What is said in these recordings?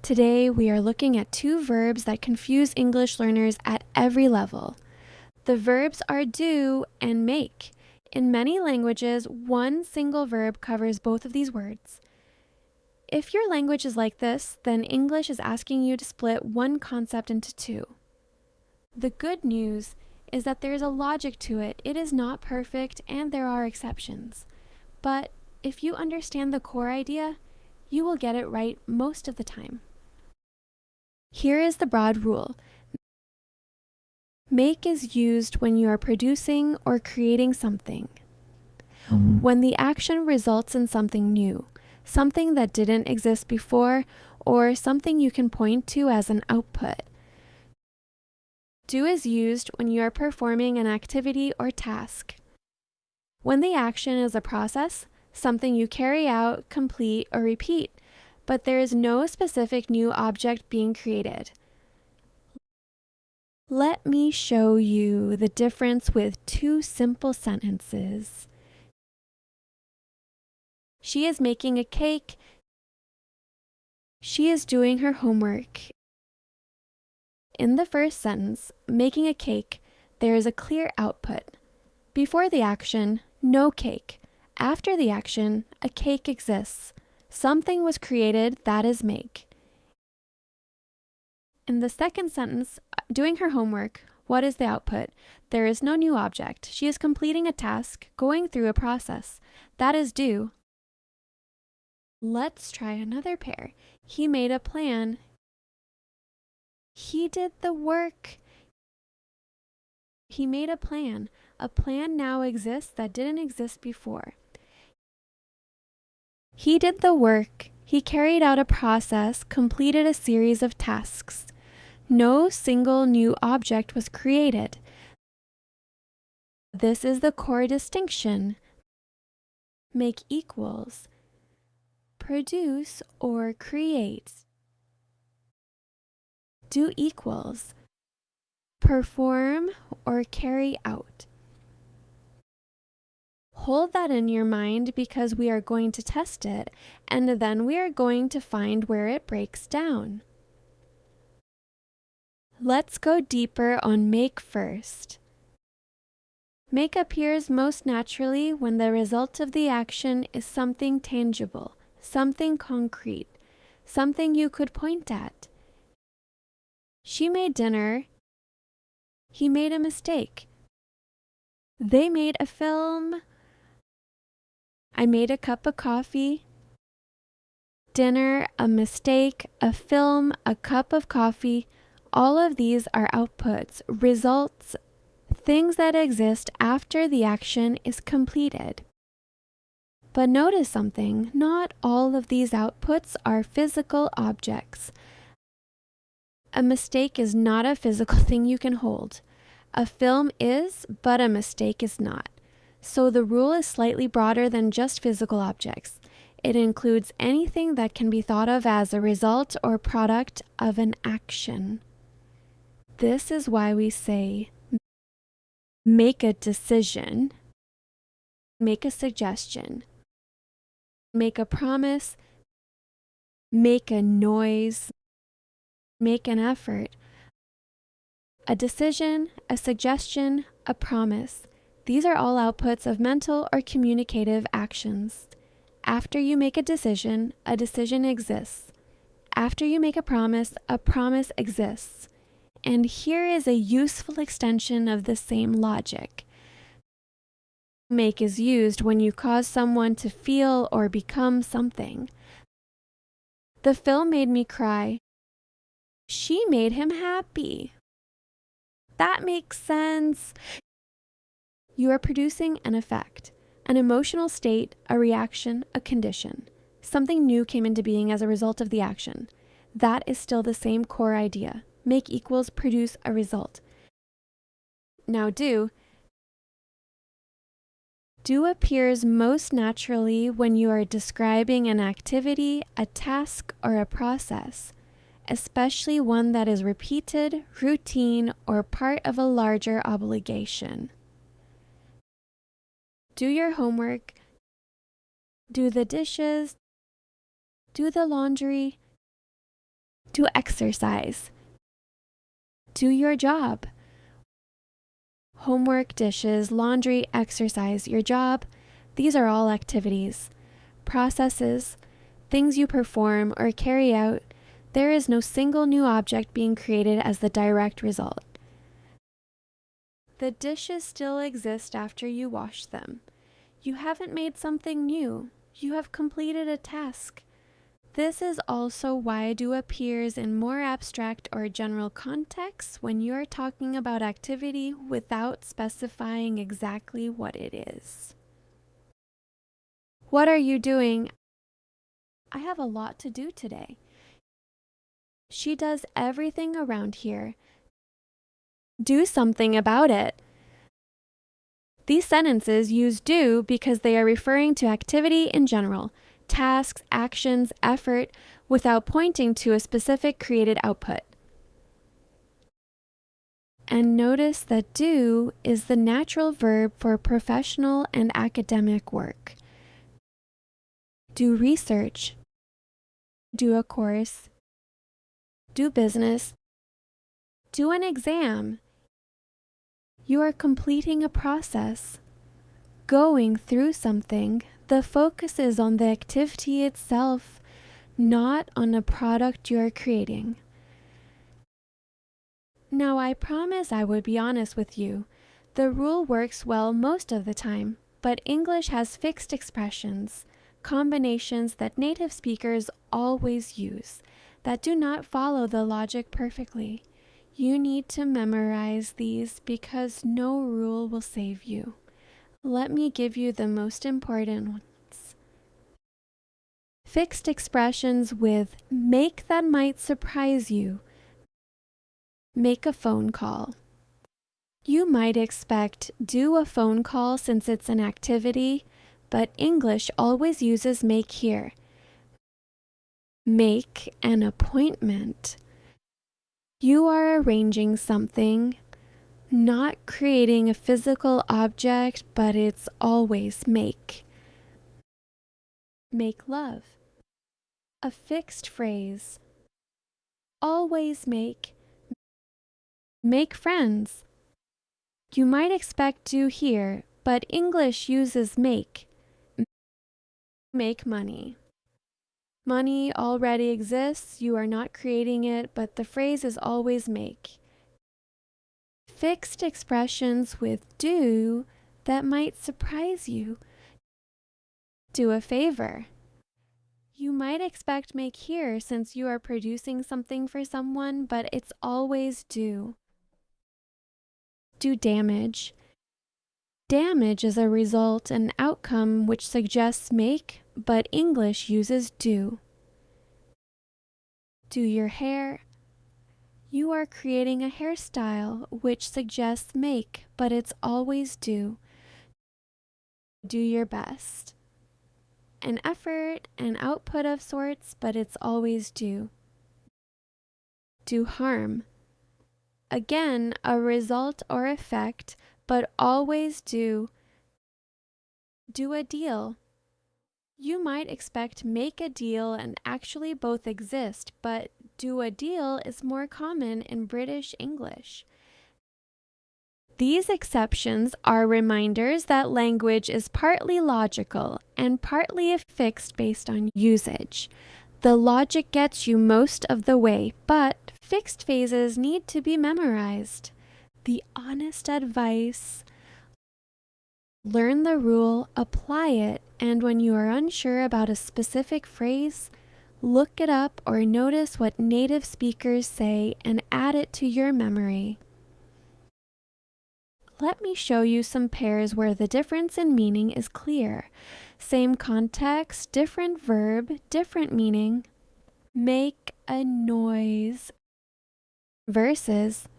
Today, we are looking at two verbs that confuse English learners at every level. The verbs are do and make. In many languages, one single verb covers both of these words. If your language is like this, then English is asking you to split one concept into two. The good news is that there is a logic to it. It is not perfect and there are exceptions. But if you understand the core idea, you will get it right most of the time. Here is the broad rule. Make is used when you are producing or creating something. When the action results in something new, something that didn't exist before, or something you can point to as an output. Do is used when you are performing an activity or task. When the action is a process, something you carry out, complete, or repeat, but there is no specific new object being created. Let me show you the difference with two simple sentences. She is making a cake. She is doing her homework. In the first sentence, making a cake, there is a clear output. Before the action, no cake. After the action, a cake exists. Something was created, that is make. In the second sentence, doing her homework, what is the output? There is no new object. She is completing a task, going through a process. That is do. Let's try another pair. He made a plan. He did the work. He made a plan. A plan now exists that didn't exist before. He did the work. He carried out a process, completed a series of tasks. No single new object was created. This is the core distinction. Make equals produce or create. Do equals perform or carry out. Hold that in your mind because we are going to test it, and then we are going to find where it breaks down. Let's go deeper on make first. Make appears most naturally when the result of the action is something tangible, something concrete, something you could point at. She made dinner. He made a mistake. They made a film. I made a cup of coffee. Dinner, a mistake, a film, a cup of coffee. All of these are outputs, results, things that exist after the action is completed. But notice something, not all of these outputs are physical objects. A mistake is not a physical thing you can hold. A film is, but a mistake is not. So the rule is slightly broader than just physical objects. It includes anything that can be thought of as a result or product of an action. This is why we say, make a decision, make a suggestion, make a promise, make a noise, make an effort. A decision, a suggestion, a promise. These are all outputs of mental or communicative actions. After you make a decision exists. After you make a promise exists. And here is a useful extension of the same logic. Make is used when you cause someone to feel or become something. The film made me cry. She made him happy. That makes sense. You are producing an effect, an emotional state, a reaction, a condition. Something new came into being as a result of the action. That is still the same core idea. Make equals produce a result. Now do appears most naturally when you are describing an activity, a task, or a process, especially one that is repeated, routine, or part of a larger obligation. Do your homework, do the dishes, do the laundry, to exercise. Do your job. Homework, dishes, laundry, exercise, your job. These are all activities. Processes, things you perform or carry out. There is no single new object being created as the direct result. The dishes still exist after you wash them. You haven't made something new. You have completed a task. This is also why do appears in more abstract or general contexts when you are talking about activity without specifying exactly what it is. What are you doing? I have a lot to do today. She does everything around here. Do something about it. These sentences use do because they are referring to activity in general, tasks, actions, effort, without pointing to a specific created output. And notice that do is the natural verb for professional and academic work. Do research, do a course, do business, do an exam. You are completing a process, going through something. The focus is on the activity itself, not on a product you are creating. Now, I promise I would be honest with you. The rule works well most of the time, but English has fixed expressions, combinations that native speakers always use, that do not follow the logic perfectly. You need to memorize these because no rule will save you. Let me give you the most important ones. Fixed expressions with make that might surprise you. Make a phone call. You might expect do a phone call since it's an activity, but English always uses make here. Make an appointment. You are arranging something, not creating a physical object, but it's always make. Make love. A fixed phrase. Always make. Make friends. You might expect do here, but English uses make. Make money. Money already exists, you are not creating it, but the phrase is always make. Fixed expressions with do that might surprise you. Do a favor. You might expect make here since you are producing something for someone, but it's always do. Do damage. Damage is a result, an outcome which suggests make, but English uses do. Do your hair. You are creating a hairstyle which suggests make, but it's always do. Do your best. An effort, an output of sorts, but it's always do. Do harm. Again, a result or effect, but always do. Do a deal. You might expect make a deal and actually both exist, but do a deal is more common in British English. These exceptions are reminders that language is partly logical and partly fixed based on usage. The logic gets you most of the way, but fixed phases need to be memorized. The honest advice: learn the rule, apply it, and when you are unsure about a specific phrase, look it up or notice what native speakers say and add it to your memory. Let me show you some pairs where the difference in meaning is clear. Same context, different verb, different meaning. Make a noise versus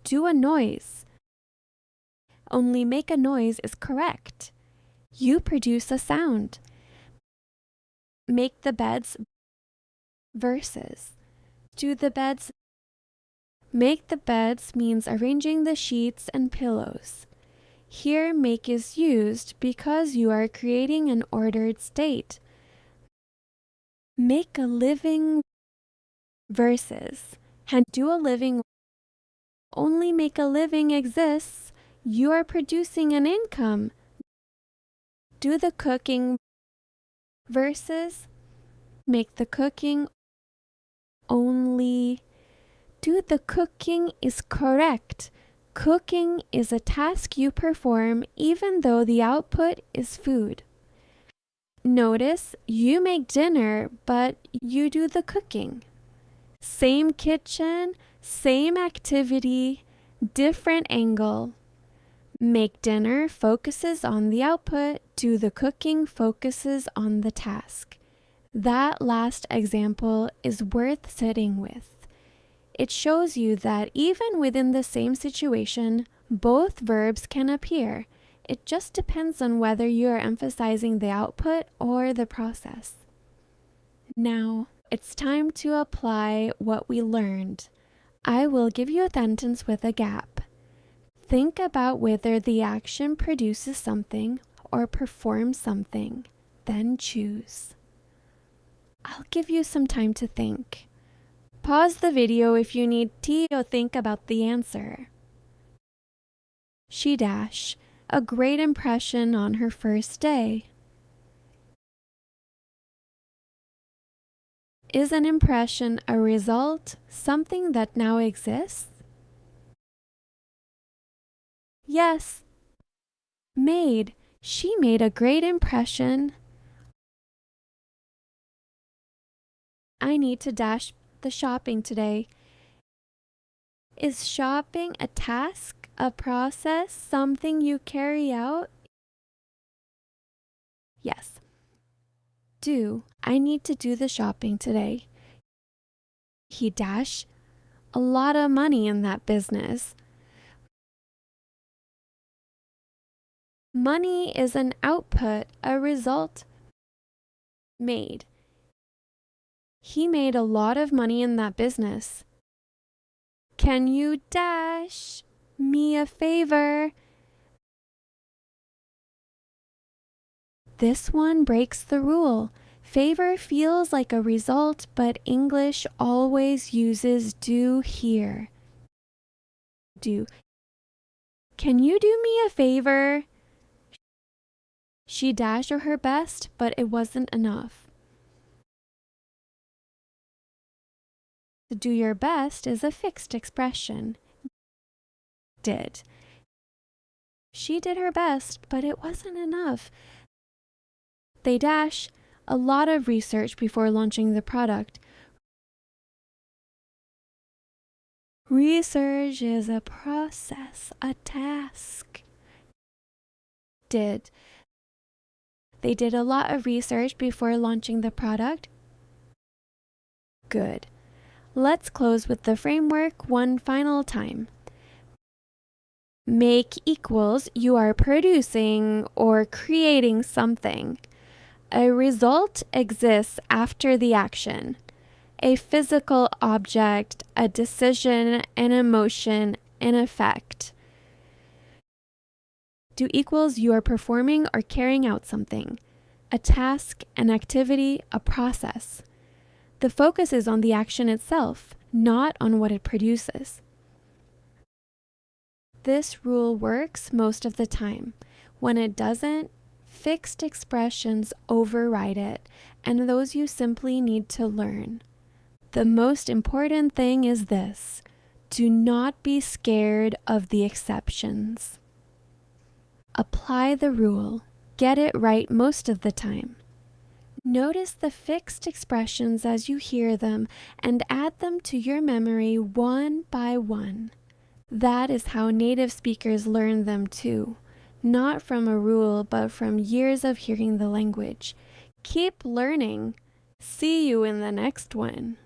do a noise. Only make a noise is correct. You produce a sound. Make the beds versus do the beds. Make the beds means arranging the sheets and pillows. Here, make is used because you are creating an ordered state. Make a living versus and do a living. Only make a living exists. You are producing an income. Do the cooking versus make the cooking. Only do the cooking is correct. Cooking is a task you perform even though the output is food. Notice you make dinner, but you do the cooking. Same kitchen, same activity, different angle. Make dinner focuses on the output, do the cooking focuses on the task. That last example is worth sitting with. It shows you that even within the same situation, both verbs can appear. It just depends on whether you are emphasizing the output or the process. Now, it's time to apply what we learned. I will give you a sentence with a gap. Think about whether the action produces something or performs something, then choose. I'll give you some time to think. Pause the video if you need to think about the answer. She dash a great impression on her first day. Is an impression a result, something that now exists? Yes. Made. She made a great impression. I need to dash the shopping today. Is shopping a task, a process, something you carry out? Yes. Do. I need to do the shopping today. He dash a lot of money in that business. Money is an output, a result. Made. He made a lot of money in that business. Can you dash me a favor? This one breaks the rule. Favor feels like a result, but English always uses do here. Do. Can you do me a favor? She dashed her best, but it wasn't enough. To do your best is a fixed expression. Did. She did her best, but it wasn't enough. They dash a lot of research before launching the product. Research is a process, a task. Did. They did a lot of research before launching the product. Good. Let's close with the framework one final time. Make equals you are producing or creating something. A result exists after the action. A physical object, a decision, an emotion, an effect. Do equals you are performing or carrying out something. A task, an activity, a process. The focus is on the action itself, not on what it produces. This rule works most of the time. When it doesn't, fixed expressions override it, and those you simply need to learn. The most important thing is this: do not be scared of the exceptions. Apply the rule. Get it right most of the time. Notice the fixed expressions as you hear them and add them to your memory one by one. That is how native speakers learn them too, not from a rule but from years of hearing the language. Keep learning. See you in the next one.